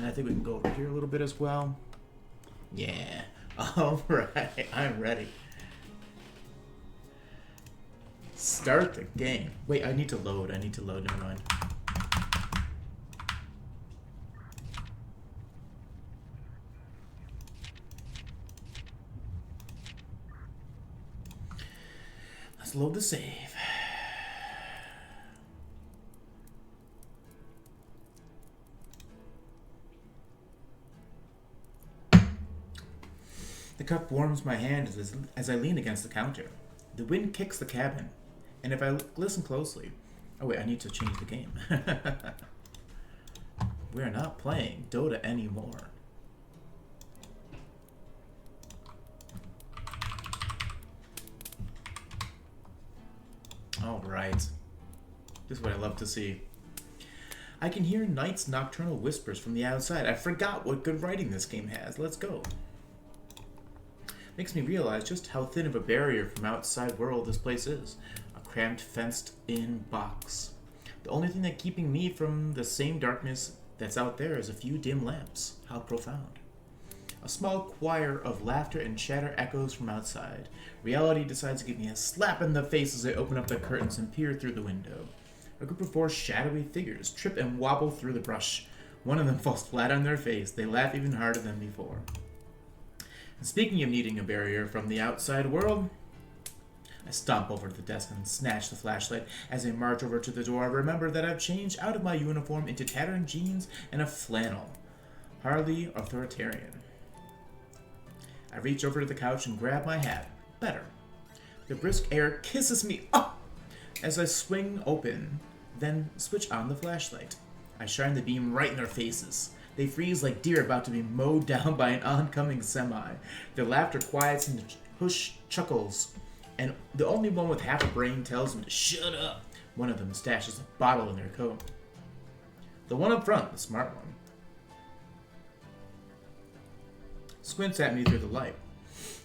And I think we can go over here a little bit as well. Yeah. Alright, I'm ready. Start the game. Wait, I need to load. Never mind. Let's load the save. The cup warms my hand as I lean against the counter. The wind kicks the cabin, and if I listen closely... Oh wait, I need to change the game. We are not playing Dota anymore. Alright. This is what I love to see. I can hear Night's nocturnal whispers from the outside. I forgot what good writing this game has. Let's go. Makes me realize just how thin of a barrier from outside world this place is. A cramped, fenced-in box. The only thing that's keeping me from the same darkness that's out there is a few dim lamps. How profound. A small choir of laughter and chatter echoes from outside. Reality decides to give me a slap in the face as I open up the curtains and peer through the window. A group of 4 shadowy figures trip and wobble through the brush. One of them falls flat on their face. They laugh even harder than before. And speaking of needing a barrier from the outside world, I stomp over to the desk and snatch the flashlight. As I march over to the door, I remember that I've changed out of my uniform into tattered jeans and a flannel. Hardly authoritarian. I reach over to the couch and grab my hat. Better. The brisk air kisses me up as I swing open, then switch on the flashlight. I shine the beam right in their faces. They freeze like deer about to be mowed down by an oncoming semi. Their laughter quiets into hush chuckles, and the only one with half a brain tells them to shut up. One of them stashes a bottle in their coat. The one up front, the smart one, squints at me through the light.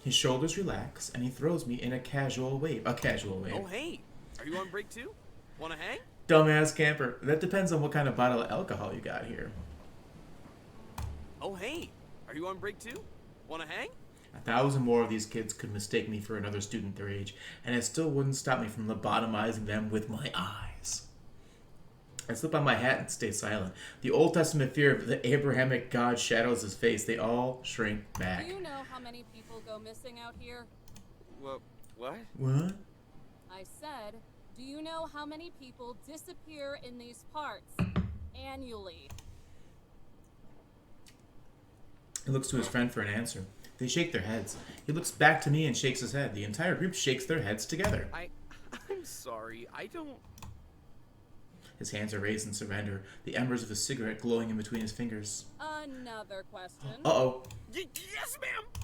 His shoulders relax, and he throws me in a casual wave. A casual wave. Oh, hey. Are you on break too? Wanna hang? Dumbass camper. That depends on what kind of bottle of alcohol you got here. Oh, hey. Are you on break too? Wanna hang? 1,000 more of these kids could mistake me for another student their age, and it still wouldn't stop me from lobotomizing them with my eyes. I slip on my hat and stay silent. The Old Testament fear of the Abrahamic God shadows his face. They all shrink back. Do you know how many people go missing out here? What? What? I said, do you know how many people disappear in these parts annually? He looks to his friend for an answer. They shake their heads. He looks back to me and shakes his head. The entire group shakes their heads together. I'm sorry. I don't... His hands are raised in surrender, the embers of a cigarette glowing in between his fingers. Another question. Uh-oh. Yes, ma'am!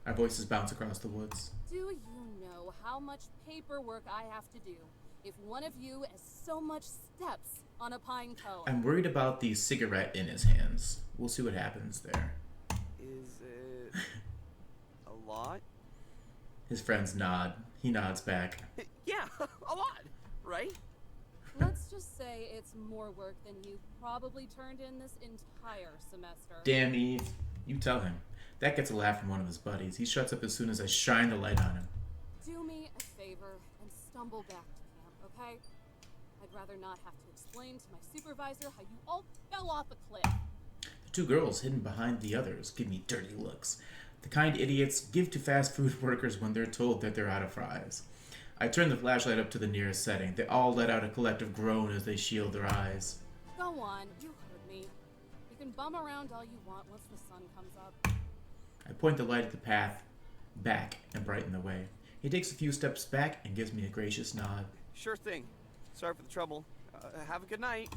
Our voices bounce across the woods. Do you know how much paperwork I have to do if one of you has so much steps on a pine cone? I'm worried about the cigarette in his hands. We'll see what happens there. Is it... a lot? His friends nod. He nods back. Yeah, a lot, right? Let's just say it's more work than you probably turned in this entire semester. Damn, Eve. You tell him. That gets a laugh from one of his buddies. He shuts up as soon as I shine the light on him. Do me a favor and stumble back to camp, okay? I'd rather not have to explain to my supervisor how you all fell off a cliff. The 2 girls hidden behind the others give me dirty looks. The kind idiots give to fast food workers when they're told that they're out of fries. I turn the flashlight up to the nearest setting. They all let out a collective groan as they shield their eyes. Go on, you heard me. You can bum around all you want once the sun comes up. I point the light at the path back and brighten the way. He takes a few steps back and gives me a gracious nod. Sure thing. Sorry for the trouble. Have a good night.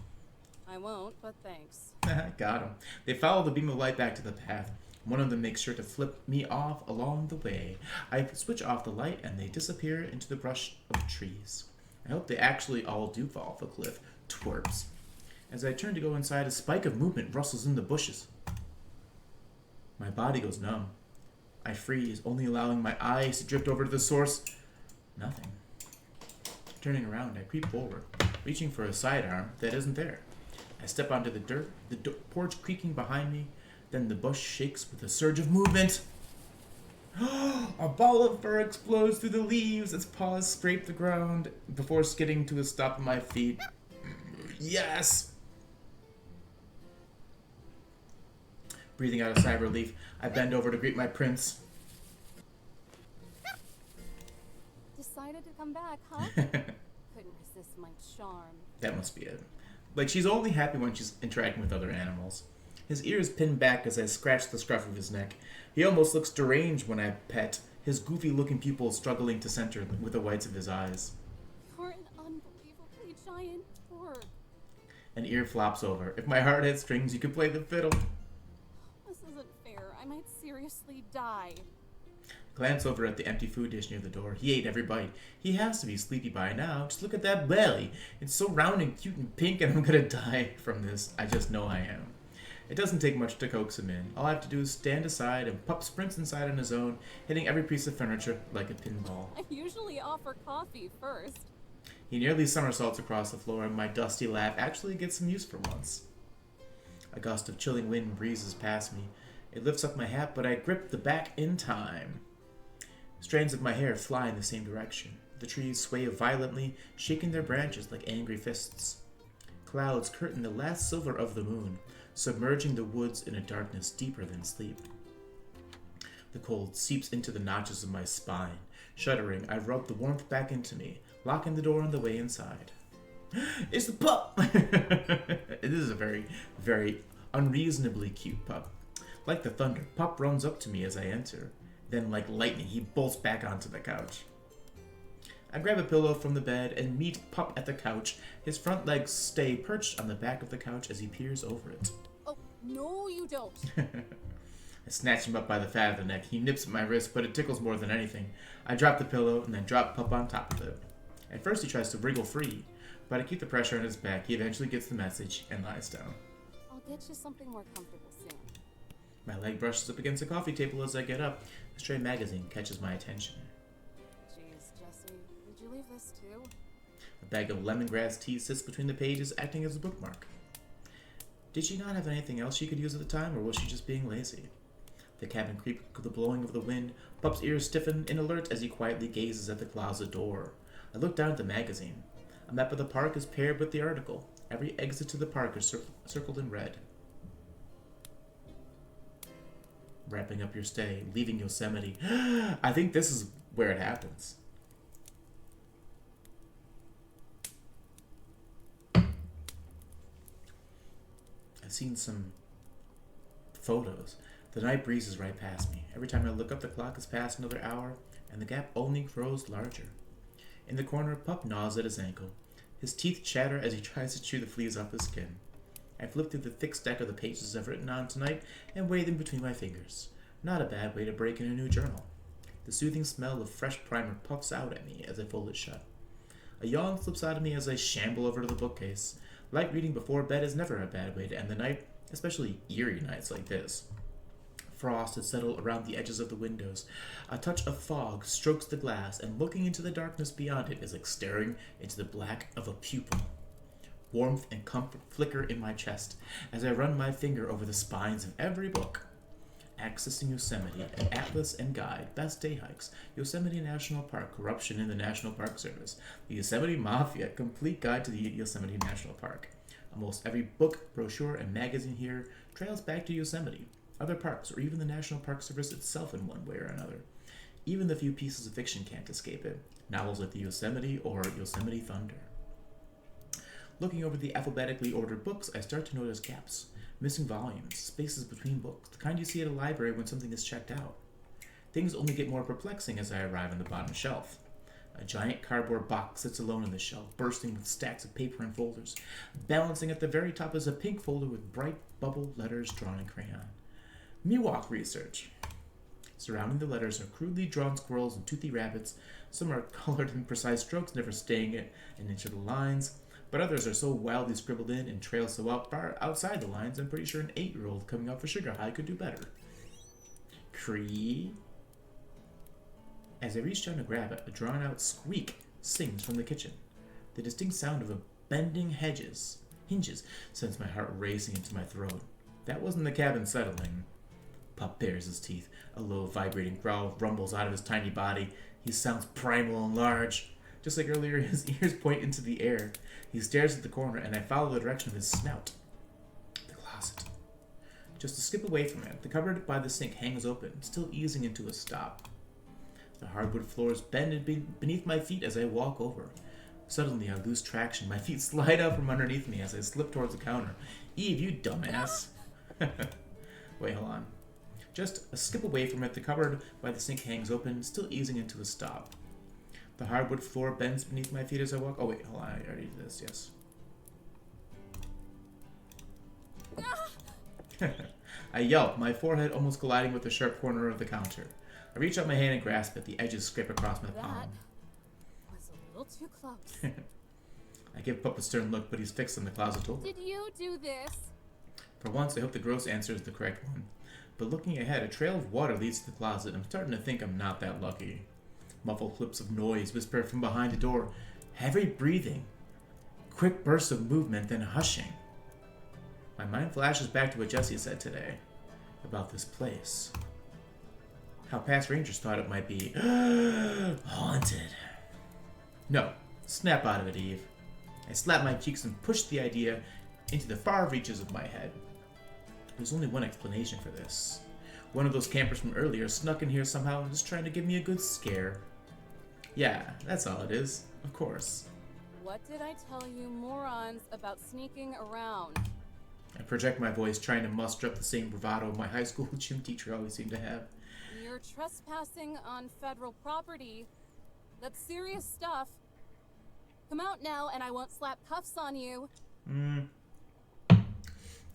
I won't, but thanks. Got him. They follow the beam of light back to the path. One of them makes sure to flip me off along the way. I switch off the light and they disappear into the brush of trees. I hope they actually all do fall off a cliff. Twerps. As I turn to go inside, a spike of movement rustles in the bushes. My body goes numb. I freeze, only allowing my eyes to drift over to the source. Nothing. Turning around, I creep forward, reaching for a sidearm that isn't there. I step onto the dirt, the porch creaking behind me. Then the bush shakes with a surge of movement. A ball of fur explodes through the leaves. Its paws scrape the ground before skidding to a stop at my feet. Yes! Breathing out a sigh of relief, I bend over to greet my prince. Decided to come back, huh? Couldn't resist my charm. That must be it. Like, she's only happy when she's interacting with other animals. His ears pin back as I scratch the scruff of his neck. He almost looks deranged when I pet, his goofy-looking pupils struggling to center with the whites of his eyes. You're an unbelievably giant bird. An ear flops over. If my heart had strings, you could play the fiddle. This isn't fair. I might seriously die. Glance over at the empty food dish near the door. He ate every bite. He has to be sleepy by now. Just look at that belly. It's so round and cute and pink, and I'm gonna die from this. I just know I am. It doesn't take much to coax him in. All I have to do is stand aside, and Pup sprints inside on his own, hitting every piece of furniture like a pinball. I usually offer coffee first. He nearly somersaults across the floor, and my dusty laugh actually gets some use for once. A gust of chilling wind breezes past me. It lifts up my hat, but I grip the back in time. Strands of my hair fly in the same direction. The trees sway violently, shaking their branches like angry fists. Clouds curtain the last silver of the moon, submerging the woods in a darkness deeper than sleep. The cold seeps into the notches of my spine. Shuddering, I rub the warmth back into me, locking the door on the way inside. It's the pup! This is a very, very unreasonably cute pup. Like the thunder, Pup runs up to me as I enter. Then, like lightning, he bolts back onto the couch. I grab a pillow from the bed and meet Pup at the couch. His front legs stay perched on the back of the couch as he peers over it. Oh, no you don't. I snatch him up by the fat of the neck. He nips at my wrist, but it tickles more than anything. I drop the pillow and then drop Pup on top of it. At first he tries to wriggle free, but I keep the pressure on his back. He eventually gets the message and lies down. I'll get you something more comfortable soon. My leg brushes up against the coffee table as I get up. A stray magazine catches my attention. Jeez, Jesse, did you leave this too? A bag of lemongrass tea sits between the pages, acting as a bookmark. Did she not have anything else she could use at the time, or was she just being lazy? The cabin creaks with the blowing of the wind. Pup's ears stiffen in alert as he quietly gazes at the closet door. I look down at the magazine. A map of the park is paired with the article. Every exit to the park is circled in red. Wrapping up your stay, leaving Yosemite. I think this is where it happens. I've seen some photos. The night breezes right past me. Every time I look up, the clock has passed another hour, and the gap only grows larger. In the corner, Pup gnaws at his ankle. His teeth chatter as he tries to chew the fleas off his skin. I flip through the thick stack of the pages I've written on tonight and weigh them between my fingers. Not a bad way to break in a new journal. The soothing smell of fresh primer puffs out at me as I fold it shut. A yawn slips out of me as I shamble over to the bookcase. Light reading before bed is never a bad way to end the night, especially eerie nights like this. Frost has settled around the edges of the windows. A touch of fog strokes the glass, and looking into the darkness beyond it is like staring into the black of a pupil. Warmth and comfort flicker in my chest as I run my finger over the spines of every book. Accessing Yosemite, an atlas and guide, best day hikes, Yosemite National Park, corruption in the National Park Service, the Yosemite Mafia, complete guide to the Yosemite National Park. Almost every book, brochure, and magazine here trails back to Yosemite, other parks, or even the National Park Service itself in one way or another. Even the few pieces of fiction can't escape it. Novels like the Yosemite or Yosemite Thunder. Looking over the alphabetically ordered books, I start to notice gaps. Missing volumes, spaces between books, the kind you see at a library when something is checked out. Things only get more perplexing as I arrive on the bottom shelf. A giant cardboard box sits alone on the shelf, bursting with stacks of paper and folders. Balancing at the very top is a pink folder with bright bubble letters drawn in crayon. Miwok Research. Surrounding the letters are crudely drawn squirrels and toothy rabbits. Some are colored in precise strokes, never staying at an inch of the lines. But others are so wildly scribbled in and trail so far outside the lines, I'm pretty sure an 8-year-old coming out for sugar high could do better. Cree. As I reach down to grab it, a drawn-out squeak sings from the kitchen. The distinct sound of a bending hedges hinges sends my heart racing into my throat. That wasn't the cabin settling. Pup bares his teeth. A low, vibrating growl rumbles out of his tiny body. He sounds primal and large. Just like earlier, his ears point into the air. He stares at the corner, and I follow the direction of his snout. The closet. Just a skip away from it, the cupboard by the sink hangs open, still easing into a stop. The hardwood floors bend beneath my feet as I walk over. Suddenly, I lose traction. My feet slide out from underneath me as I slip towards the counter. Eve, you dumbass. Wait, hold on. Just a skip away from it, the cupboard by the sink hangs open, still easing into a stop. The hardwood floor bends beneath my feet as I walk. Oh, wait, hold on. I already did this, yes. I yelp, my forehead almost colliding with the sharp corner of the counter. I reach out my hand and grasp it. The edges scrape across my palm. That was a little too close. I give Pup a stern look, but he's fixed on the closet door. Did you do this? For once, I hope the gross answer is the correct one. But looking ahead, a trail of water leads to the closet. I'm starting to think I'm not that lucky. Muffled clips of noise whisper from behind the door. Heavy breathing. Quick bursts of movement, then hushing. My mind flashes back to what Jesse said today about this place. How past rangers thought it might be haunted. No, snap out of it, Eve. I slap my cheeks and push the idea into the far reaches of my head. There's only one explanation for this. One of those campers from earlier snuck in here somehow and is trying to give me a good scare. Yeah, that's all it is, of course. What did I tell you morons about sneaking around? I project my voice, trying to muster up the same bravado my high school gym teacher always seemed to have. You're trespassing on federal property. That's serious stuff. Come out now and I won't slap cuffs on you.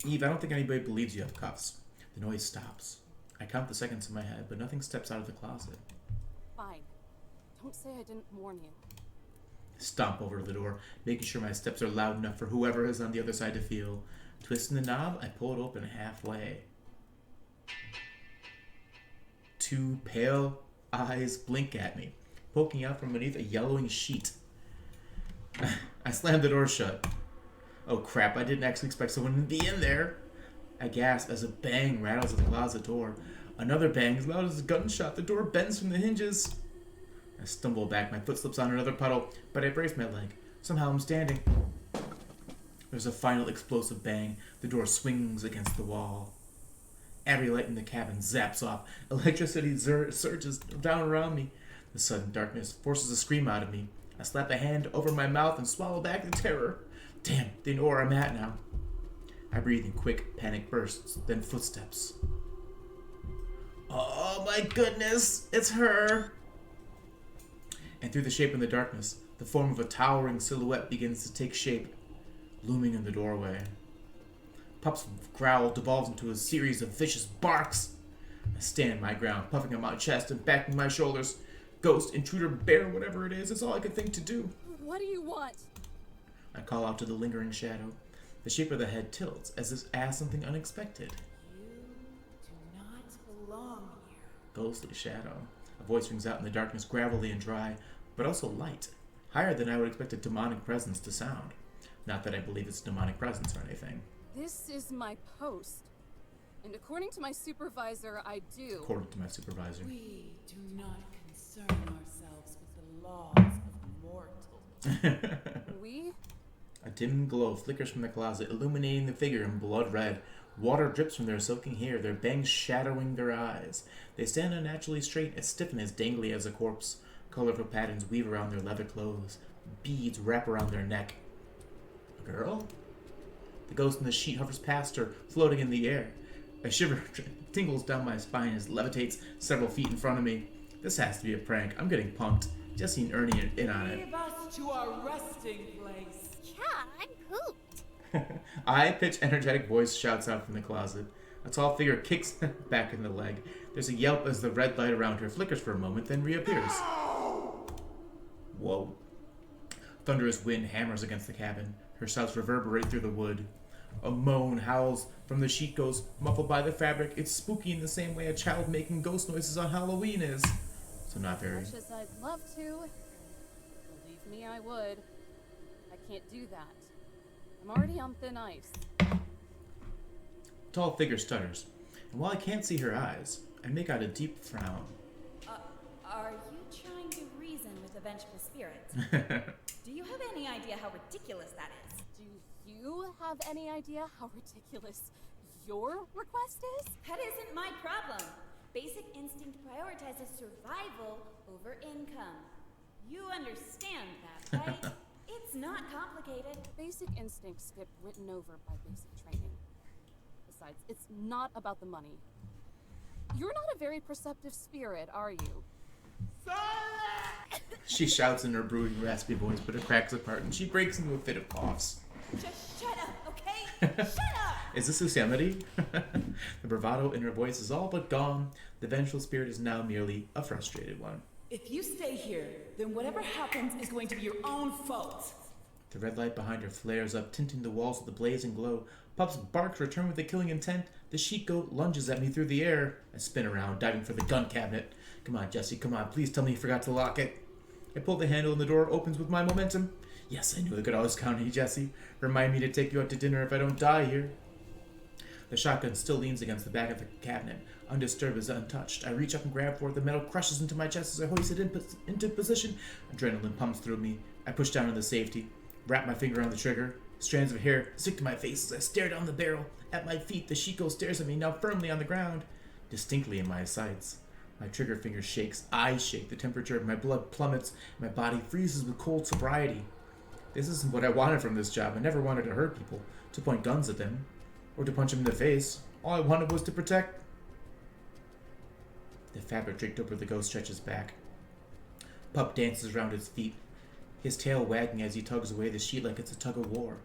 Eve, I don't think anybody believes you have cuffs. The noise stops. I count the seconds in my head, but nothing steps out of the closet. Fine. Don't say I didn't warn you. I stomp over to the door, making sure my steps are loud enough for whoever is on the other side to feel. Twisting the knob, I pull it open halfway. Two pale eyes blink at me, poking out from beneath a yellowing sheet. I slam the door shut. Oh crap, I didn't actually expect someone to be in there. I gasp as a bang rattles at the closet door. Another bang as loud as a gunshot. The door bends from the hinges. I stumble back, my foot slips on another puddle, but I brace my leg. Somehow I'm standing. There's a final explosive bang. The door swings against the wall. Every light in the cabin zaps off. Electricity surges down around me. The sudden darkness forces a scream out of me. I slap a hand over my mouth and swallow back the terror. Damn, they know where I'm at now. I breathe in quick, panic bursts, then footsteps. Oh my goodness, it's her! And through the shape in the darkness, the form of a towering silhouette begins to take shape, looming in the doorway. Pup's growl devolves into a series of vicious barks. I stand my ground, puffing on my chest and backing my shoulders. Ghost, intruder, bear, whatever it is I could think to do. What do you want? I call out to the lingering shadow. The shape of the head tilts as if asks something unexpected. You do not belong here. Ghostly shadow. A voice rings out in the darkness, gravelly and dry, but also light. Higher than I would expect a demonic presence to sound. Not that I believe it's a demonic presence or anything. This is my post. And according to my supervisor, I do. According to my supervisor. We do not concern ourselves with the laws of mortals. We? A dim glow flickers from the closet, illuminating the figure in blood red. Water drips from their soaking hair, their bangs shadowing their eyes. They stand unnaturally straight, as stiff and as dangly as a corpse. Colorful patterns weave around their leather clothes. Beads wrap around their neck. A girl? The ghost in the sheet hovers past her, floating in the air. A shiver tingles down my spine as it levitates several feet in front of me. This has to be a prank. I'm getting punked. Jesse and Ernie are in on it. Leave us to our resting place. Yeah, I'm pooped. High-pitched, energetic voice shouts out from the closet. A tall figure kicks back in the leg. There's a yelp as the red light around her flickers for a moment, then reappears. Whoa. Thunderous wind hammers against the cabin. Her shouts reverberate through the wood. A moan howls from the sheet goes, muffled by the fabric. It's spooky in the same way a child making ghost noises on Halloween is. So not very. Much as I'd love to, believe me, I would. I can't do that. I'm already on thin ice. Tall figure stutters, and while I can't see her eyes, I make out a deep frown. Are you trying to reason with a vengeful spirit? Do you have any idea how ridiculous that is? Do you have any idea how ridiculous your request is? That isn't my problem. Basic instinct prioritizes survival over income. You understand that, right? It's not complicated. Basic instincts get written over by basic training. Besides, it's not about the money. You're not a very perceptive spirit, are you? She shouts in her brooding, raspy voice, but it cracks apart, and she breaks into a fit of coughs. Just shut up, okay? Shut up! Is this Yosemite? The bravado in her voice is all but gone. The vengeful spirit is now merely a frustrated one. If you stay here, then whatever happens is going to be your own fault. The red light behind her flares up, tinting the walls with a blazing glow. Pup's barks return with a killing intent. The sheep goat lunges at me through the air. I spin around, diving for the gun cabinet. Come on, Jesse, come on. Please tell me you forgot to lock it. I pull the handle and the door opens with my momentum. Yes, I knew I could always count on you, Jesse. Remind me to take you out to dinner if I don't die here. The shotgun still leans against the back of the cabinet, undisturbed as untouched. I reach up and grab for it. The metal crushes into my chest as I hoist it into position. Adrenaline pumps through me. I push down on the safety, wrap my finger on the trigger. Strands of hair stick to my face as I stare down the barrel. At my feet, the Shiko stares at me, now firmly on the ground, distinctly in my sights. My trigger finger shakes, eyes shake, the temperature of my blood plummets, my body freezes with cold sobriety. This isn't what I wanted from this job. I never wanted to hurt people, to point guns at them, or to punch them in the face. All I wanted was to protect. The fabric draped over the ghost stretches back. Pup dances around its feet, his tail wagging as he tugs away the sheet like it's a tug of war.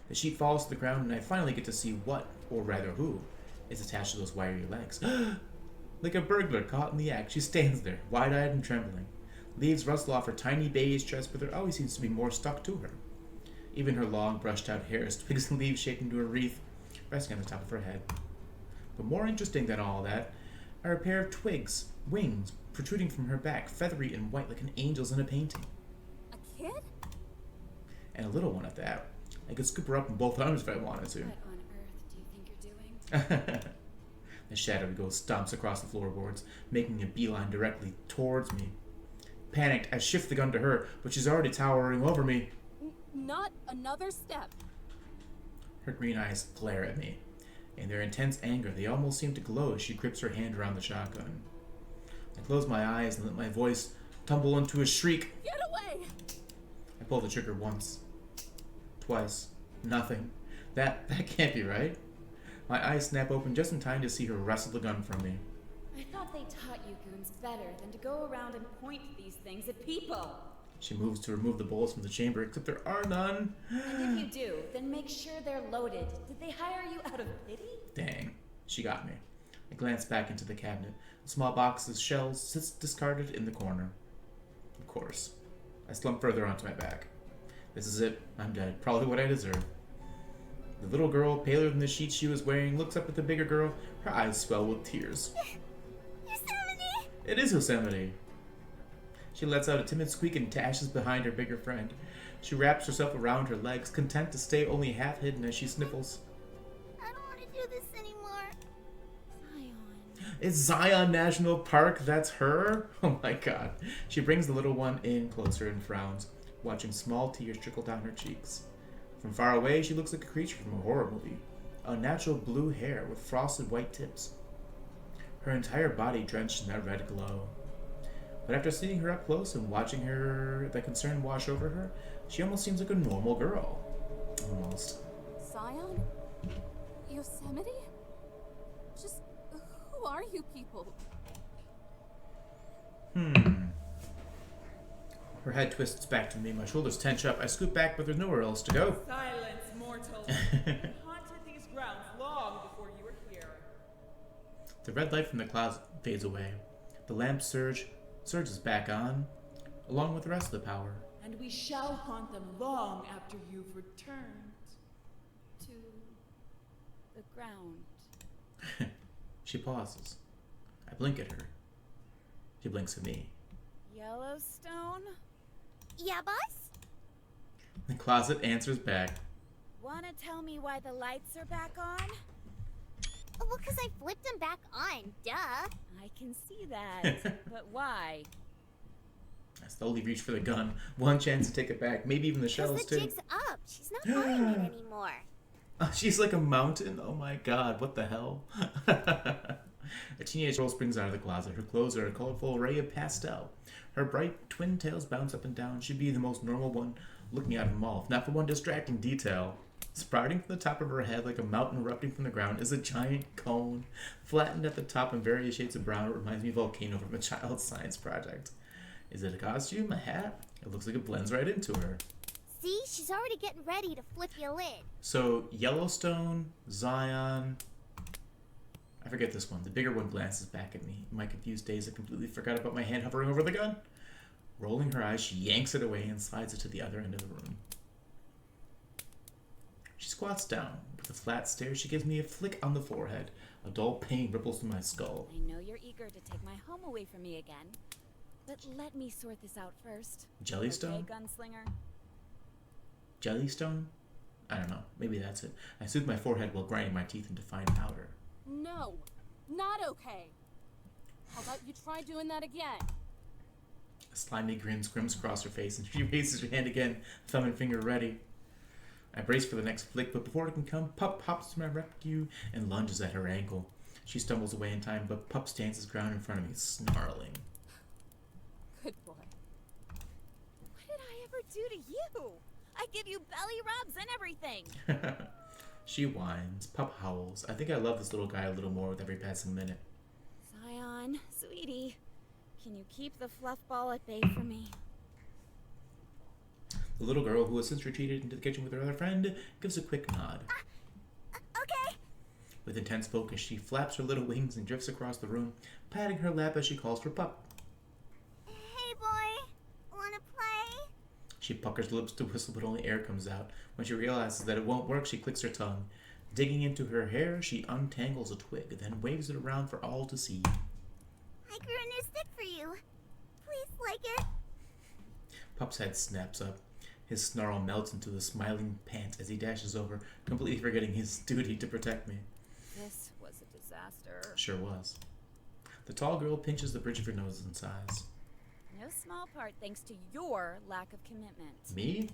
The sheet falls to the ground, and I finally get to see what, or rather who, is attached to those wiry legs. Like a burglar caught in the act, she stands there, wide-eyed and trembling. Leaves rustle off her tiny beige dress, but there always seems to be more stuck to her. Even her long, brushed-out hair is twigs and leaves shaped into a wreath, resting on the top of her head. But more interesting than all that are a pair of twigs, wings, protruding from her back, feathery and white like an angel's in a painting. A kid? And a little one at that. I could scoop her up in both arms if I wanted to. What on earth do you think you're doing? The shadowy ghost stomps across the floorboards, making a beeline directly towards me. Panicked, I shift the gun to her, but she's already towering over me. Not another step. Her green eyes glare at me. In their intense anger, they almost seem to glow as she grips her hand around the shotgun. I close my eyes and let my voice tumble into a shriek. Get away! I pull the trigger once. Twice. Nothing. That can't be right. My eyes snap open just in time to see her wrestle the gun from me. I thought they taught you goons better than to go around and point these things at people. She moves to remove the bullets from the chamber, except there are none. And if you do, then make sure they're loaded. Did they hire you out of pity? Dang, she got me. I glance back into the cabinet. A small box of shells sits discarded in the corner. Of course. I slump further onto my back. This is it. I'm dead. Probably what I deserve. The little girl, paler than the sheet she was wearing, looks up at the bigger girl. Her eyes swell with tears. Yosemite! It is Yosemite. She lets out a timid squeak and dashes behind her bigger friend. She wraps herself around her legs, content to stay only half hidden as she sniffles. I don't want to do this anymore. Zion. It's Zion National Park. That's her? Oh my god. She brings the little one in closer and frowns, watching small tears trickle down her cheeks. From far away, she looks like a creature from a horror movie. Unnatural blue hair with frosted white tips. Her entire body drenched in that red glow. But after seeing her up close and watching her, the concern wash over her, she almost seems like a normal girl. Almost. Zion? Yosemite? Just who are you people? Her head twists back to me, my shoulders tense up. I scoot back, but there's nowhere else to go. Silence, mortal. You haunted these grounds long before you were here. The red light from the closet fades away. The lamp surges back on, along with the rest of the power. And we shall haunt them long after you've returned. To the ground. She pauses. I blink at her. She blinks at me. Yellowstone? Yeah, boss? The closet answers back. Wanna tell me why the lights are back on? Well, because I flipped them back on, duh. I can see that. But why? I slowly reach for the gun. One chance to take it back. Maybe even the shells, Because the too. jig's up. She's not buying it anymore. She's like a mountain. Oh my god, what the hell? A teenage girl springs out of the closet. Her clothes are a colorful array of pastel. Her bright twin tails bounce up and down. She'd be the most normal one looking out of them all, if not for one distracting detail. Sprouting from the top of her head like a mountain erupting from the ground is a giant cone. Flattened at the top in various shades of brown, it reminds me of a volcano from a child's science project. Is it a costume? A hat? It looks like it blends right into her. See, she's already getting ready to flip your lid. So, Yellowstone, Zion... I forget this one. The bigger one glances back at me. In my confused daze, I completely forgot about my hand hovering over the gun. Rolling her eyes, she yanks it away and slides it to the other end of the room. She squats down. With a flat stare, she gives me a flick on the forehead. A dull pain ripples through my skull. I know you're eager to take my home away from me again, but let me sort this out first. Jellystone? Okay, gunslinger? Jellystone? I don't know. Maybe that's it. I soothe my forehead while grinding my teeth into fine powder. No, not okay. How about you try doing that again? A slimy grin scrims across her face, and she raises her hand again, thumb and finger ready. I brace for the next flick, but before it can come, Pup hops to my rescue and lunges at her ankle. She stumbles away in time, but Pup stands his ground in front of me, snarling. Good boy. What did I ever do to you? I give you belly rubs and everything. She whines. Pup howls. I think I love this little guy a little more with every passing minute. Zion, sweetie, can you keep the fluff ball at bay for me? The little girl, who has since retreated into the kitchen with her other friend, gives a quick nod. Okay. With intense focus, she flaps her little wings and drifts across the room, patting her lap as she calls for Pup. Hey, boy. Wanna play? She puckers lips to whistle, but only air comes out. When she realizes that it won't work, she clicks her tongue. Digging into her hair, she untangles a twig, then waves it around for all to see. I grew a new stick for you. Please like it. Pup's head snaps up. His snarl melts into a smiling pant as he dashes over, completely forgetting his duty to protect me. This was a disaster. Sure was. The tall girl pinches the bridge of her nose and sighs. No small part thanks to your lack of commitment. Me?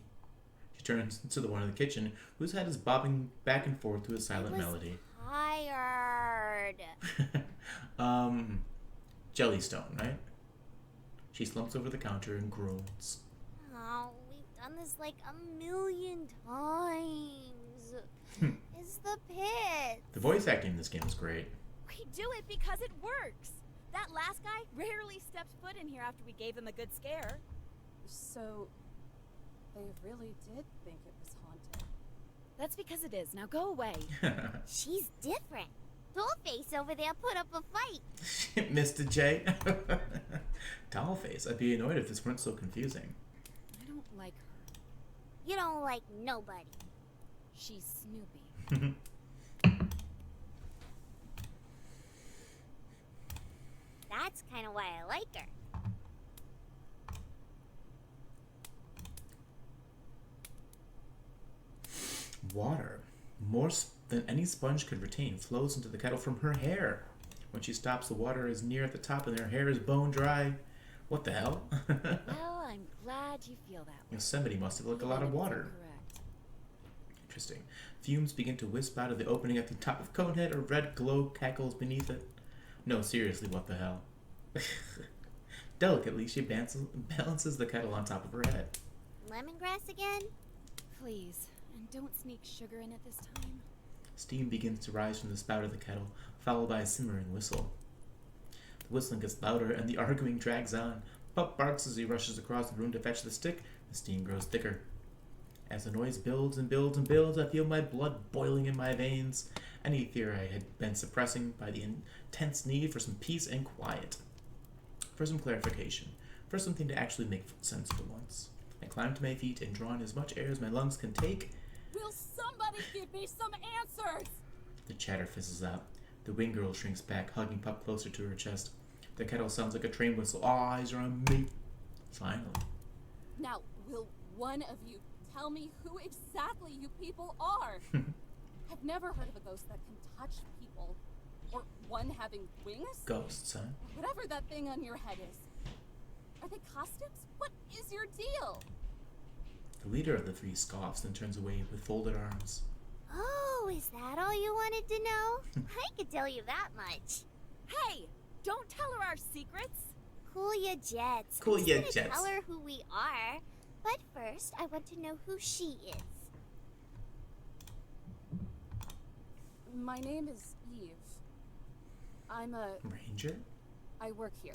She turns to the one in the kitchen, whose head is bobbing back and forth to a silent I was melody. tired. Jellystone, right? She slumps over the counter and groans. Oh, we've done this like 1,000,000 times. It's the pit. The voice acting in this game is great. We do it because it works. That last guy rarely stepped foot in here after we gave him a good scare. So, they really did think it was haunted. That's because it is. Now go away. She's different. Dollface over there put up a fight. Mr. J. Dollface. I'd be annoyed if this weren't so confusing. I don't like her. You don't like nobody. She's Snoopy. That's kind of why I like her. Water, more than any sponge could retain, flows into the kettle from her hair. When she stops, the water is near at the top and her hair is bone dry. What the hell? Well, I'm glad you feel that way. Yosemite must have like a lot of water. Correct. Interesting. Fumes begin to wisp out of the opening at the top of Conehead. A red glow cackles beneath it. No, seriously, what the hell? Delicately, she balances the kettle on top of her head. Lemongrass again? Please, and don't sneak sugar in it this time. Steam begins to rise from the spout of the kettle, followed by a simmering whistle. The whistling gets louder, and the arguing drags on. Pup barks as he rushes across the room to fetch the stick. The steam grows thicker. As the noise builds and builds and builds, I feel my blood boiling in my veins. Any fear I had been suppressing by the intense need for some peace and quiet. For some clarification. For something to actually make sense for once. I climb to my feet and draw in as much air as my lungs can take. Will somebody give me some answers? The chatter fizzles out. The wing girl shrinks back, hugging Pup closer to her chest. The kettle sounds like a train whistle. All eyes are on me. Finally. Now, will one of you tell me who exactly you people are. I've never heard of a ghost that can touch people. Or one having wings? Ghosts, huh? Whatever that thing on your head is. Are they costumes? What is your deal? The leader of the three scoffs, then turns away with folded arms. Oh, is that all you wanted to know? I could tell you that much. Hey, don't tell her our secrets. Cool ya jets. Cool I'm ya just gonna jets. tell her who we are. But first, I want to know who she is. My name is Eve. Ranger? I work here.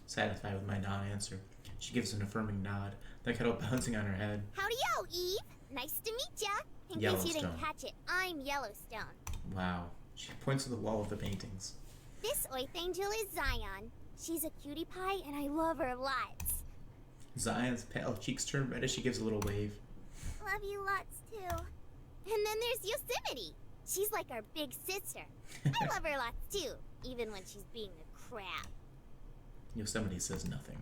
Satisfied with my non-answer, she gives an affirming nod, the kettle bouncing on her head. Howdy-o, Eve. Nice to meet ya. In case you didn't Yellowstone. catch it, I'm Yellowstone. Wow. She points to the wall of the paintings. This Oath Angel is Zion. She's a cutie pie, and I love her lots. Zion's pale cheeks turn red as she gives a little wave. Love you lots, too. And then there's Yosemite. She's like our big sister. I love her lots, too, even when she's being a crab. Yosemite says nothing.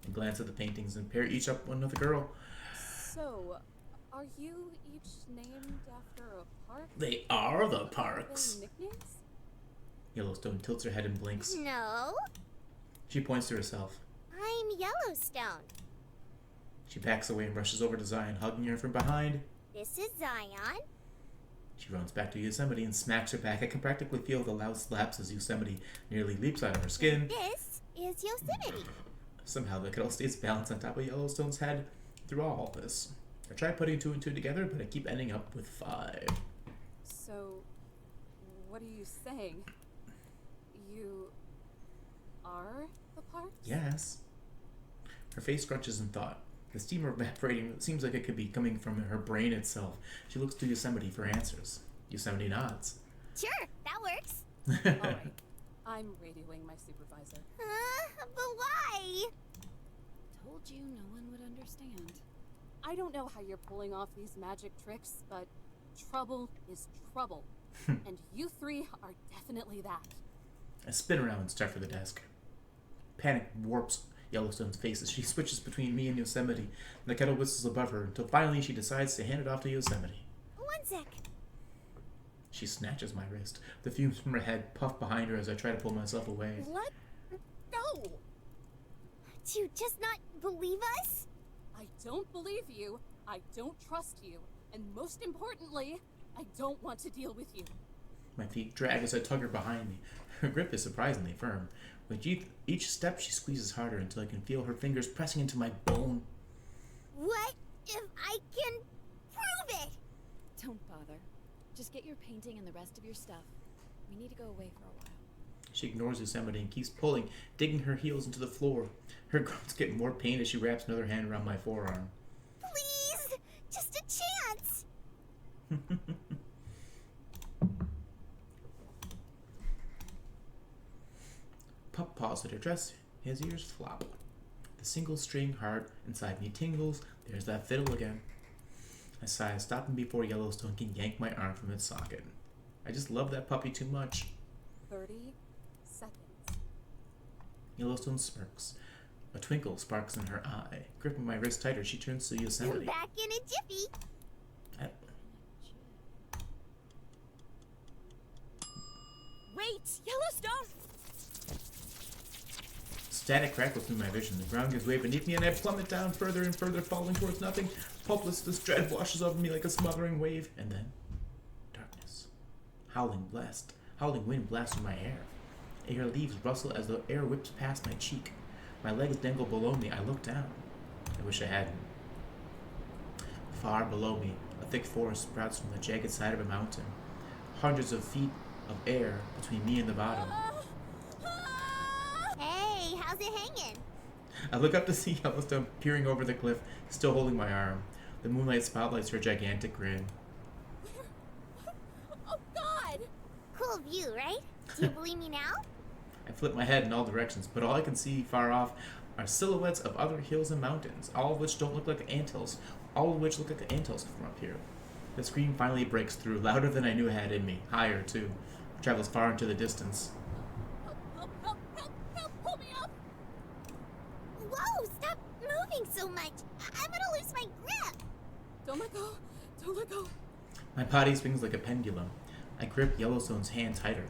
I glance at the paintings and pair each up one with a girl. So, are you each named after a park? They are the Are parks. they nicknames? Yellowstone tilts her head and blinks. No, She points to herself. I'm Yellowstone. She backs away and rushes over to Zion, hugging her from behind. This is Zion. She runs back to Yosemite and smacks her back. I can practically feel the loud slaps as Yosemite nearly leaps out of her skin. This is Yosemite. Somehow the kettle stays balanced on top of Yellowstone's head through all this. I try putting two and two together, but I keep ending up with 5. So, what are you saying? You are the parks? Yes. Her face scrunches in thought. The steam evaporating seems like it could be coming from her brain itself. She looks to Yosemite for answers. Yosemite nods. Sure, that works. Alright. I'm radioing my supervisor. But why? Told you no one would understand. I don't know how you're pulling off these magic tricks, but trouble is trouble. And you 3 are definitely that. I spin around and start for the desk. Panic warps Yellowstone's face as she switches between me and Yosemite. The kettle whistles above her until finally she decides to hand it off to Yosemite. 1 sec. She snatches my wrist. The fumes from her head puff behind her as I try to pull myself away. Let go! Do you just not believe us? I don't believe you, I don't trust you, and most importantly, I don't want to deal with you. My feet drag as I tug her behind me. Her grip is surprisingly firm. With each step, she squeezes harder until I can feel her fingers pressing into my bone. What if I can prove it? Don't bother. Just get your painting and the rest of your stuff. We need to go away for a while. She ignores Yosemite and keeps pulling, digging her heels into the floor. Her groans get more pain as she wraps another hand around my forearm. Please, just a chance. Pup paws at her dress, his ears flop. The single string heart inside me tingles. There's that fiddle again. I sigh, stopping before Yellowstone can yank my arm from its socket. I just love that puppy too much. 30 seconds. Yellowstone smirks. A twinkle sparks in her eye. Gripping my wrist tighter, she turns to I'm Yosemite. back in a jiffy. I- Wait! Yellowstone! Static crackles through my vision. The ground gives way beneath me, and I plummet down further and further, falling towards nothing. Hopeless dread washes over me like a smothering wave, and then darkness. Howling wind blasts through my hair. Air leaves rustle as the air whips past my cheek. My legs dangle below me. I look down. I wish I hadn't. Far below me, a thick forest sprouts from the jagged side of a mountain. Hundreds of feet of air between me and the bottom. Hey, how's it hanging? I look up to see Yellowstone peering over the cliff, still holding my arm. The moonlight spotlights her gigantic grin. Oh God! Cool view, right? Do you believe me now? I flip my head in all directions, but all I can see far off are silhouettes of other hills and mountains, all of which don't look like anthills, all of which look like anthills from up here. The scream finally breaks through, louder than I knew it had in me, higher too. It travels far into the distance. Help, pull me up! Whoa, stop moving so much. I'm gonna lose my grip. Don't let go. Don't let go. My body swings like a pendulum. I grip Yellowstone's hand tighter.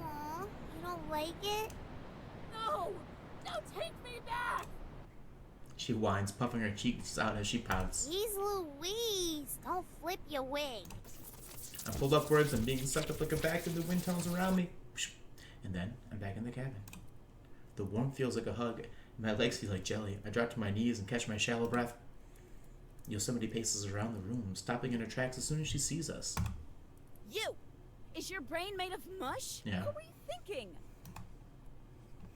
Aw, you don't like it? No! No, take me back! She whines, puffing her cheeks out as she pouts. Jeez Louise, don't flip your wig. I'm pulled upwards and being sucked up like a vacuum. The wind tunnels around me. And then I'm back in the cabin. The warmth feels like a hug. My legs feel like jelly. I drop to my knees and catch my shallow breath. Yosemite paces around the room, stopping in her tracks as soon as she sees us. You! Is your brain made of mush? Yeah. What were you thinking?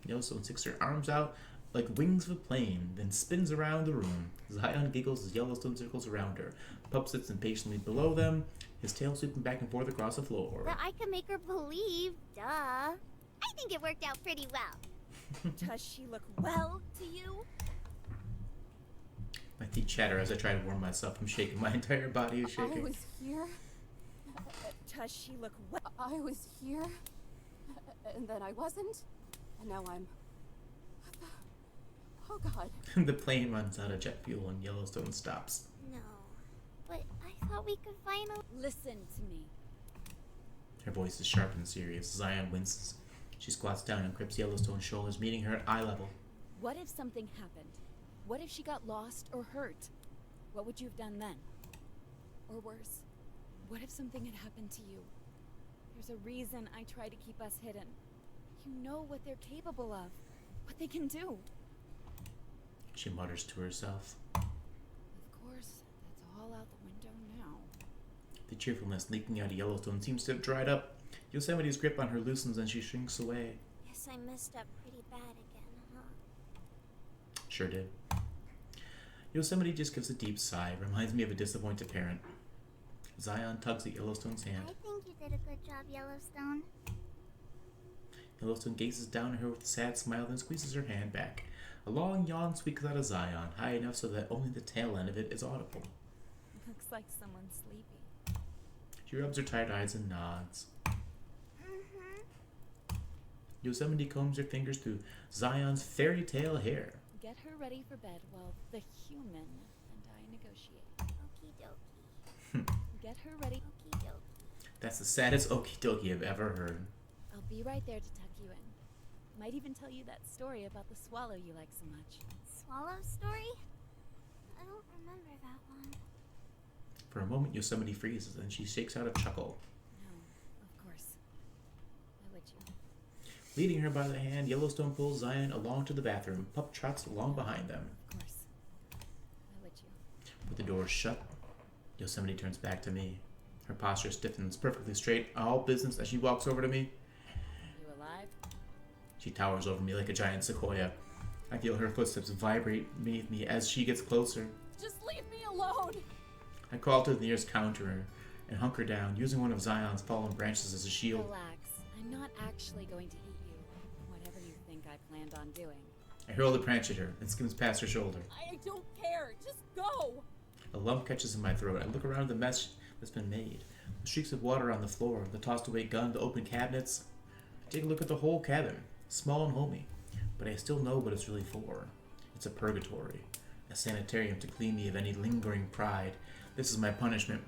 Yellowstone sticks her arms out like wings of a plane, then spins around the room. Zion giggles as Yellowstone circles around her. Pup sits impatiently below them, his tail sweeping back and forth across the floor. But I can make her believe, duh. I think it worked out pretty well. Does she look well to you? My teeth chatter as I try to warm myself. I'm shaking. My entire body is I shaking. was here. Does she look well? I was here. And then I wasn't. And now I'm... Oh god. The plane runs out of jet fuel and Yellowstone stops. No, but I thought we could finally... Listen to me. Her voice is sharp and serious. Zion winces. She squats down and grips Yellowstone's shoulders, meeting her at eye level. What if something happened? What if she got lost or hurt? What would you have done then? Or worse, what if something had happened to you? There's a reason I try to keep us hidden. You know what they're capable of, what they can do. She mutters to herself. Of course, that's all out the window now. The cheerfulness leaking out of Yellowstone seems to have dried up. Yosemite's grip on her loosens and she shrinks away. Guess I messed up pretty bad again, huh? Sure did. Yosemite just gives a deep sigh. Reminds me of a disappointed parent. Zion tugs at Yellowstone's hand. I think you did a good job, Yellowstone. Yellowstone gazes down at her with a sad smile, then squeezes her hand back. A long yawn squeaks out of Zion, high enough so that only the tail end of it is audible. Looks like someone's sleepy. She rubs her tired eyes and nods. Mm-hmm. Yosemite combs her fingers through Zion's fairy tale hair. Get her ready for bed while the human and I negotiate. Okie dokie. Get her ready. Okie dokie. That's the saddest okie dokie I've ever heard. I'll be right there to tuck you in. Might even tell you that story about the swallow you like so much. Swallow story? I don't remember that one. For a moment, Yosemite freezes, and she shakes out a chuckle. No, of course. Why would you? Leading her by the hand, Yellowstone pulls Zion along to the bathroom. Pup trots along behind them. Of course. Why would you? With the door shut, Yosemite turns back to me. Her posture stiffens perfectly straight, all business as she walks over to me. You alive? She towers over me like a giant sequoia. I feel her footsteps vibrate beneath me as she gets closer. Just leave me alone! I crawl to the nearest counter and hunker down, using one of Zion's fallen branches as a shield. Relax. I'm not actually going to eat you. Whatever you think I planned on doing. I hurl the branch at her and skims past her shoulder. I don't care. Just go! A lump catches in my throat. I look around the mess that's been made. The streaks of water on the floor, the tossed away gun, the open cabinets. I take a look at the whole cabin, small and homey, but I still know what it's really for. It's a purgatory, a sanitarium to clean me of any lingering pride. This is my punishment,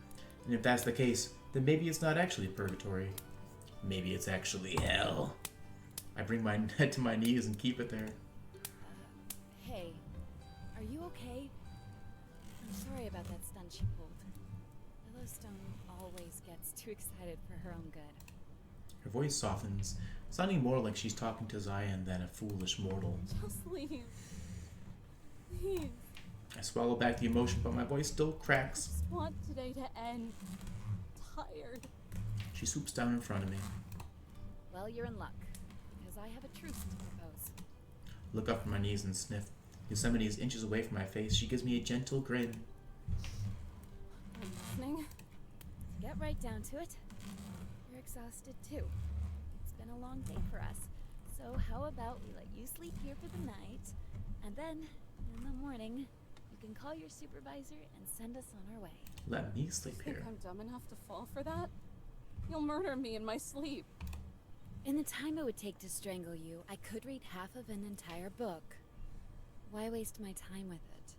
and if that's the case, then maybe it's not actually purgatory. Maybe it's actually hell. I bring my head to my knees and keep it there. Hey, are you okay? I'm sorry about that stunt she pulled. Yellowstone always gets too excited for her own good. Her voice softens, sounding more like she's talking to Zion than a foolish mortal. Just leave. Please. I swallow back the emotion, but my voice still cracks. Just want today to end. Tired. She swoops down in front of me. Well, you're in luck, because I have a truce to propose. Look up from my knees and sniff. Yosemite is inches away from my face. She gives me a gentle grin. Are you listening? To get right down to it, you're exhausted too. It's been a long day for us, so how about we let you sleep here for the night, and then, in the morning, you can call your supervisor and send us on our way. Let me sleep Think here. I'm dumb enough to fall for that? You'll murder me in my sleep. In the time it would take to strangle you, I could read half of an entire book. Why waste my time with it?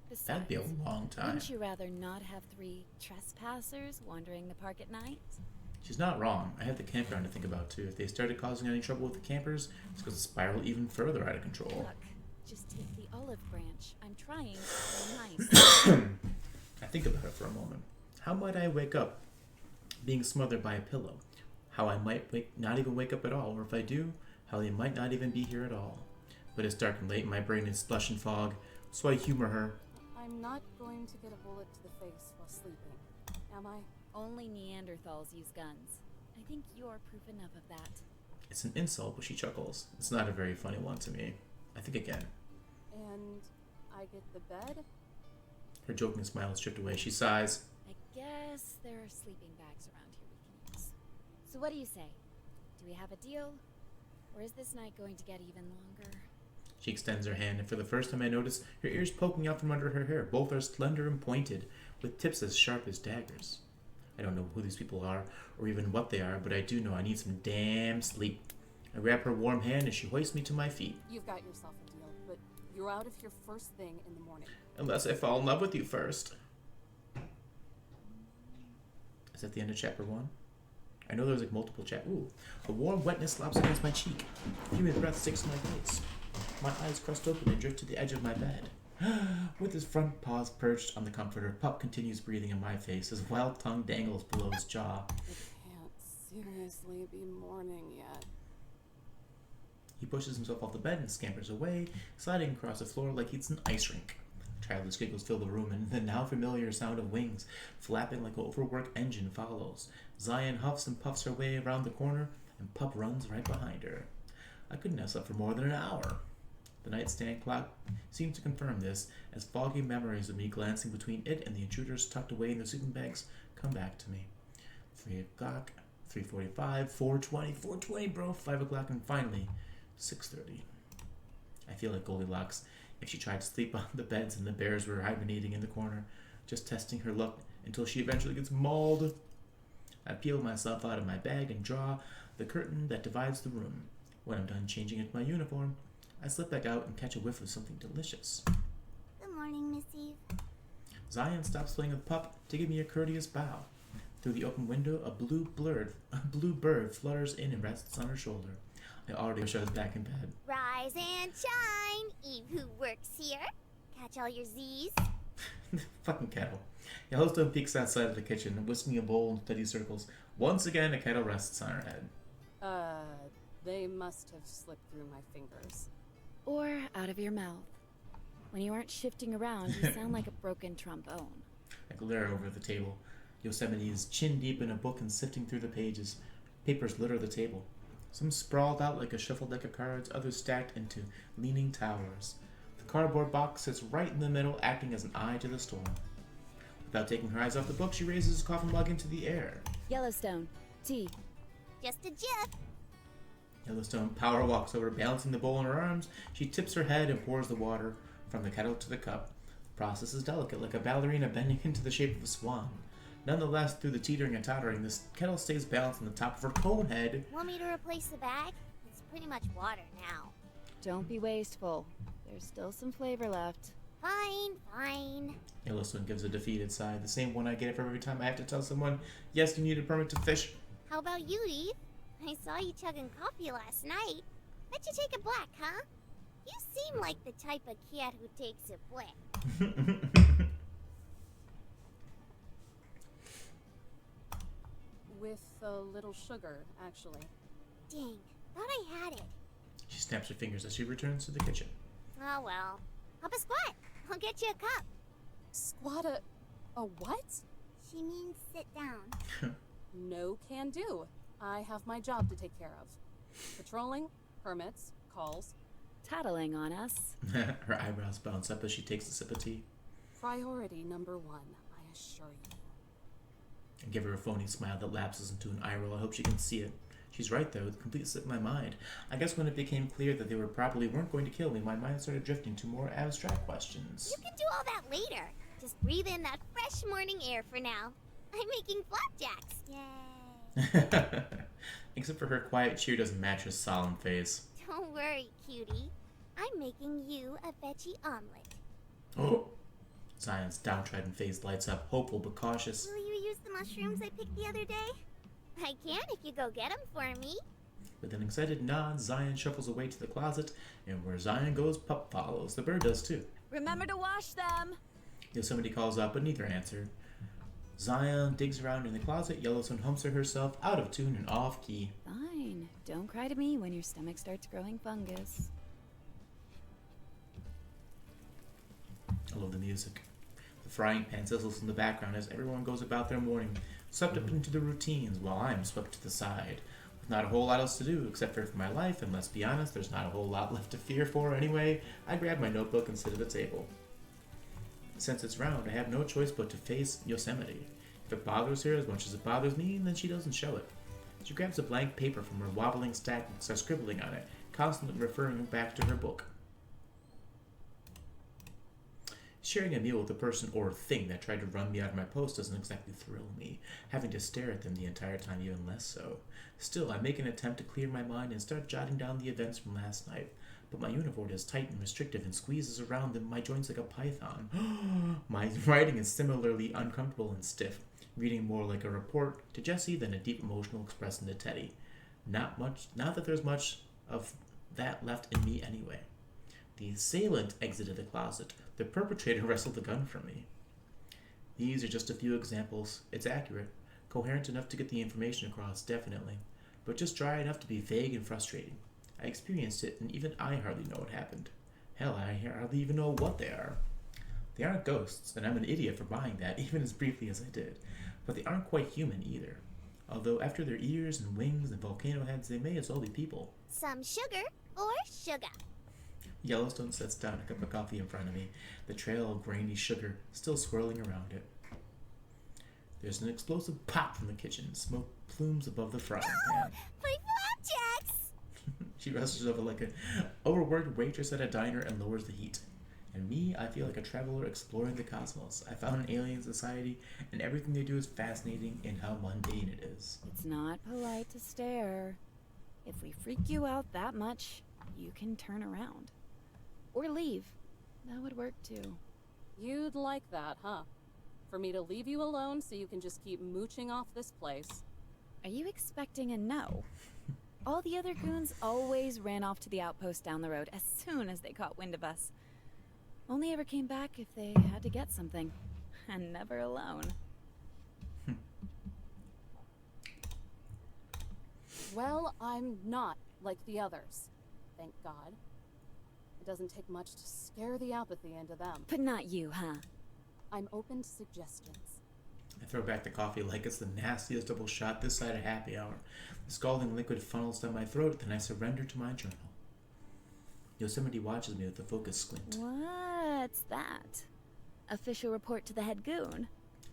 Besides, That'd be a long time. wouldn't you rather not have 3 trespassers wandering the park at night? She's not wrong. I had the campground to think about too. If they started causing any trouble with the campers, it's going to spiral even further out of control. Look, just take the olive branch. I'm trying to stay nice. I think about it for a moment. How might I wake up being smothered by a pillow? How I might not even wake up at all, or if I do, how they might not even be here at all. But it's dark and late, and my brain is slush and fog, so I humor her. I'm not going to get a bullet to the face while sleeping, am I? Only Neanderthals use guns. I think you're proof enough of that. It's an insult, but she chuckles. It's not a very funny one to me. I think again. And I get the bed? Her joking smile is stripped away. She sighs. I guess there are sleeping bags around here we can use. So what do you say? Do we have a deal? Or is this night going to get even longer? She extends her hand, and for the first time I notice her ears poking out from under her hair. Both are slender and pointed, with tips as sharp as daggers. I don't know who these people are, or even what they are, but I do know I need some damn sleep. I grab her warm hand as she hoists me to my feet. You've got yourself a deal, but you're out of here first thing in the morning. Unless I fall in love with you first. Is that the end of chapter 1? I know there's like multiple chapters. Ooh, a warm wetness slaps against my cheek. A humid breath sticks to my face. My eyes crust open and drift to the edge of my bed. With his front paws perched on the comforter, Pup continues breathing in my face. His wild tongue dangles below his jaw. It can't seriously be morning yet. He pushes himself off the bed and scampers away, sliding across the floor like it's an ice rink. Childish giggles fill the room, and the now familiar sound of wings flapping like an overworked engine follows. Zion huffs and puffs her way around the corner, and Pup runs right behind her. I couldn't have slept for more than an hour. The nightstand clock seemed to confirm this, as foggy memories of me glancing between it and the intruders tucked away in their sleeping bags come back to me. 3 o'clock, 3:45, 4:20, bro, 5 o'clock, and finally, 6:30. I feel like Goldilocks if she tried to sleep on the beds and the bears were hibernating in the corner, just testing her luck until she eventually gets mauled. I peel myself out of my bag and draw the curtain that divides the room. When I'm done changing into my uniform, I slip back out and catch a whiff of something delicious. Good morning, Miss Eve. Zion stops playing with Pup to give me a courteous bow. Through the open window, a blue bird flutters in and rests on her shoulder. I already wish I was back in bed. Rise and shine, Eve who works here. Catch all your Z's. Fucking kettle. Yellowstone peeks outside of the kitchen, whisking a bowl in steady circles. Once again, a kettle rests on her head. They must have slipped through my fingers. Or out of your mouth. When you aren't shifting around, you sound like a broken trombone. I glare over the table. Yosemite is chin deep in a book and sifting through the pages. Papers litter the table. Some sprawled out like a shuffled deck of cards, others stacked into leaning towers. The cardboard box sits right in the middle, acting as an eye to the storm. Without taking her eyes off the book, she raises his coffee mug into the air. Yellowstone. Tea. Just a jiff. Yellowstone power walks over, balancing the bowl in her arms. She tips her head and pours the water from the kettle to the cup. The process is delicate, like a ballerina bending into the shape of a swan. Nonetheless, through the teetering and tottering, this kettle stays balanced on the top of her cone head. Want me to replace the bag? It's pretty much water now. Don't be wasteful. There's still some flavor left. Fine. Yellowstone gives a defeated sigh, the same one I get every time I have to tell someone, yes, you need a permit to fish. How about you, Eve? I saw you chugging coffee last night. Bet you take it black, huh? You seem like the type of cat who takes it black. With a little sugar, actually. Dang, thought I had it. She snaps her fingers as she returns to the kitchen. Oh well. Hop a squat. I'll get you a cup. Squat a what? She means sit down. No can do. I have my job to take care of. Patrolling, permits, calls. Tattling on us. Her eyebrows bounce up as she takes a sip of tea. Priority number 1, I assure you. I give her a phony smile that lapses into an eye roll. I hope she can see it. She's right, though. The complete slip in my mind. I guess when it became clear that they weren't going to kill me, my mind started drifting to more abstract questions. You can do all that later. Just breathe in that fresh morning air for now. I'm making flapjacks. Yay. Except for her quiet cheer doesn't match her solemn face. Don't worry, cutie. I'm making you a veggie omelet. Oh, Zion's downtrodden face lights up, hopeful but cautious. Will you use the mushrooms I picked the other day? I can if you go get them for me. With an excited nod, Zion shuffles away to the closet, and where Zion goes, Pup follows. The bird does too. Remember to wash them! Yosemite calls out, but neither answer. Zion digs around in the closet. Yellowstone humps her herself, out of tune and off key. Fine. Don't cry to me when your stomach starts growing fungus. I love the music. The frying pan sizzles in the background as everyone goes about their morning, swept up into their routines while I'm swept to the side. With not a whole lot else to do except fear for my life, and let's be honest, there's not a whole lot left to fear for anyway, I grab my notebook and sit at the table. Since it's round, I have no choice but to face Yosemite. If it bothers her as much as it bothers me, then she doesn't show it. She grabs a blank paper from her wobbling stack and starts scribbling on it, constantly referring back to her book. Sharing a meal with a person or thing that tried to run me out of my post doesn't exactly thrill me. Having to stare at them the entire time even less so. Still, I make an attempt to clear my mind and start jotting down the events from last night. But my uniform is tight and restrictive and squeezes around in my joints like a python. My writing is similarly uncomfortable and stiff, reading more like a report to Jesse than a deep emotional expression to Teddy. Not that there's much of that left in me anyway. The assailant exited the closet. The perpetrator wrestled the gun from me. These are just a few examples. It's accurate, coherent enough to get the information across, definitely, but just dry enough to be vague and frustrating. I experienced it, and even I hardly know what happened. Hell, I hardly even know what they are. They aren't ghosts, and I'm an idiot for buying that, even as briefly as I did. But they aren't quite human either. Although after their ears and wings and volcano heads, they may as well be people. Some sugar or sugar. Yellowstone sets down a cup of coffee in front of me, the trail of grainy sugar still swirling around it. There's an explosive pop from the kitchen, smoke plumes above the frying pan. My flapjacks! She rushes over like an overworked waitress at a diner and lowers the heat. And me, I feel like a traveler exploring the cosmos. I found an alien society, and everything they do is fascinating in how mundane it is. It's not polite to stare. If we freak you out that much, you can turn around. Or leave. That would work too. You'd like that, huh? For me to leave you alone so you can just keep mooching off this place. Are you expecting a no? All the other goons always ran off to the outpost down the road as soon as they caught wind of us. Only ever came back if they had to get something. And never alone. Well, I'm not like the others. Thank God. It doesn't take much to scare the apathy into them. But not you, huh? I'm open to suggestions. I throw back the coffee like it's the nastiest double shot this side of happy hour. The scalding liquid funnels down my throat, then I surrender to my journal. Yosemite watches me with a focused squint. What's that? Official report to the head goon.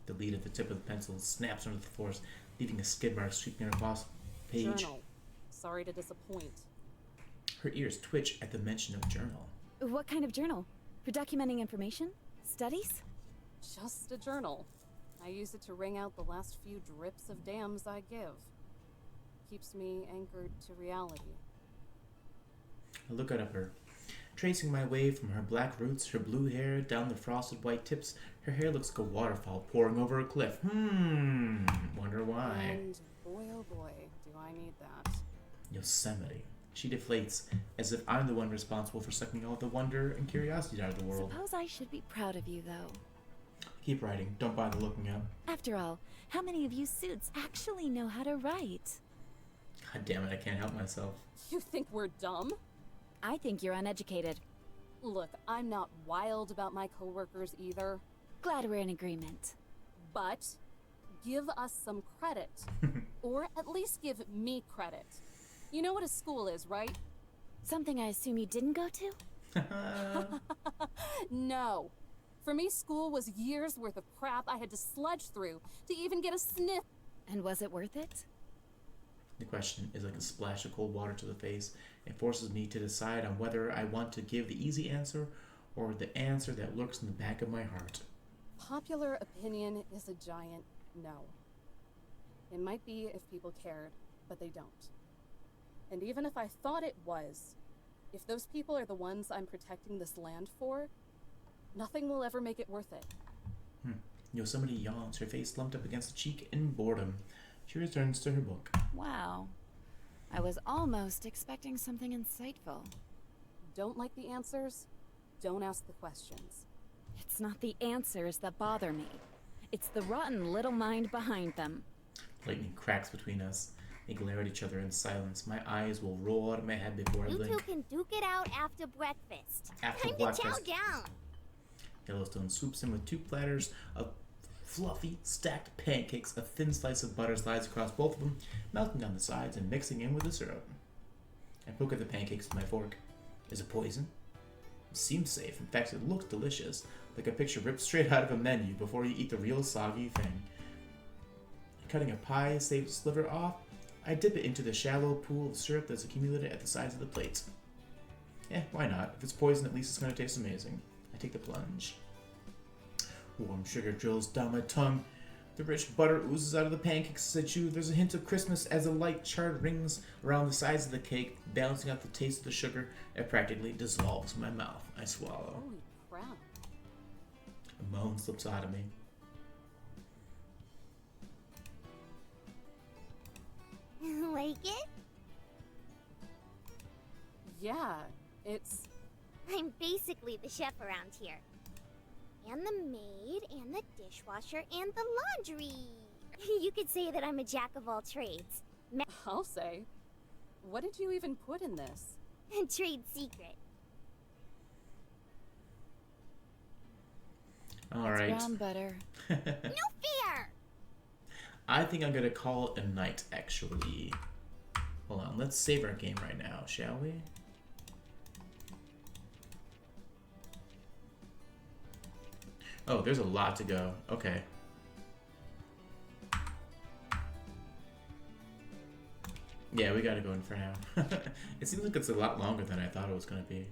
The lead at the tip of the pencil snaps under the force, leaving a skid mark sweeping across the page. Journal. Sorry to disappoint. Her ears twitch at the mention of journal. What kind of journal? For documenting information? Studies? Just a journal. I use it to wring out the last few drips of dams I give. Keeps me anchored to reality. I look out at her, tracing my way from her black roots, her blue hair, down the frosted white tips. Her hair looks like a waterfall pouring over a cliff. Wonder why. And boy oh boy, do I need that. Yosemite. She deflates, as if I'm the one responsible for sucking all the wonder and curiosity out of the world. Suppose I should be proud of you, though. Keep writing. Don't bother looking up. After all, how many of you suits actually know how to write? God damn it, I can't help myself. You think we're dumb? I think you're uneducated. Look, I'm not wild about my coworkers either, Glad we're in agreement. but give us some credit. Or at least give me credit. You know what a school is, right? Something I assume you didn't go to? No. For me, school was years worth of crap I had to sludge through to even get a sniff. And was it worth it? The question is like a splash of cold water to the face. It forces me to decide on whether I want to give the easy answer or the answer that lurks in the back of my heart. Popular opinion is a giant no. It might be if people cared, but they don't. And even if I thought it was, if those people are the ones I'm protecting this land for, Nothing will ever make it worth it. Yosemite yawns, her face slumped up against the cheek in boredom. She returns to her book. Wow. I was almost expecting something insightful. Don't like the answers? Don't ask the questions. It's not the answers that bother me. It's the rotten little mind behind them. Lightning cracks between us. They glare at each other in silence. My eyes will roll out of my head before I You two blink. can duke it out after breakfast. After Time to chow breakfast. down. Yellowstone swoops in with 2 platters of fluffy, stacked pancakes. A thin slice of butter slides across both of them, melting down the sides and mixing in with the syrup. I poke at the pancakes with my fork. Is it poison? It seems safe. In fact, it looks delicious, like a picture ripped straight out of a menu before you eat the real soggy thing. Cutting a pie-shaped sliver off, I dip it into the shallow pool of syrup that's accumulated at the sides of the plates. Why not? If it's poison, at least it's going to taste amazing. I take the plunge. Warm sugar drills down my tongue. The rich butter oozes out of the pancakes as I chew. There's a hint of Christmas as a light chard rings around the sides of the cake, balancing out the taste of the sugar. It practically dissolves in my mouth. I swallow. Holy crap. A moan slips out of me. Like it? Yeah, it's... I'm basically the chef around here. And the maid, and the dishwasher, and the laundry. You could say that I'm a jack of all trades. I'll say. What did you even put in this? Trade secret. All It's right. brown butter. No fair! I think I'm gonna call it a night, actually. Hold on, let's save our game right now, shall we? Oh, there's a lot to go. Okay. Yeah, we gotta go in for now. It seems like it's a lot longer than I thought it was gonna be.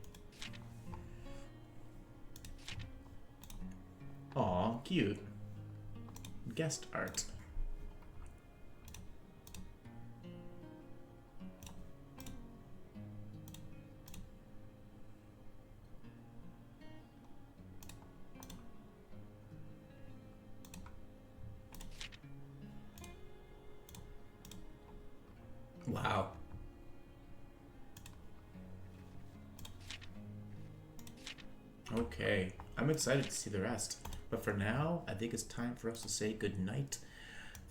Aw, cute. Guest art. Wow. Okay, I'm excited to see the rest. But for now, I think it's time for us to say goodnight.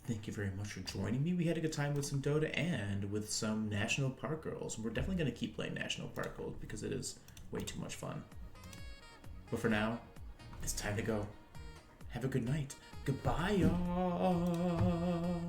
Thank you very much for joining me. We had a good time with some Dota and with some National Park Girls. We're definitely going to keep playing National Park Girls because it is way too much fun. But for now, it's time to go. Have a good night. Goodbye, y'all.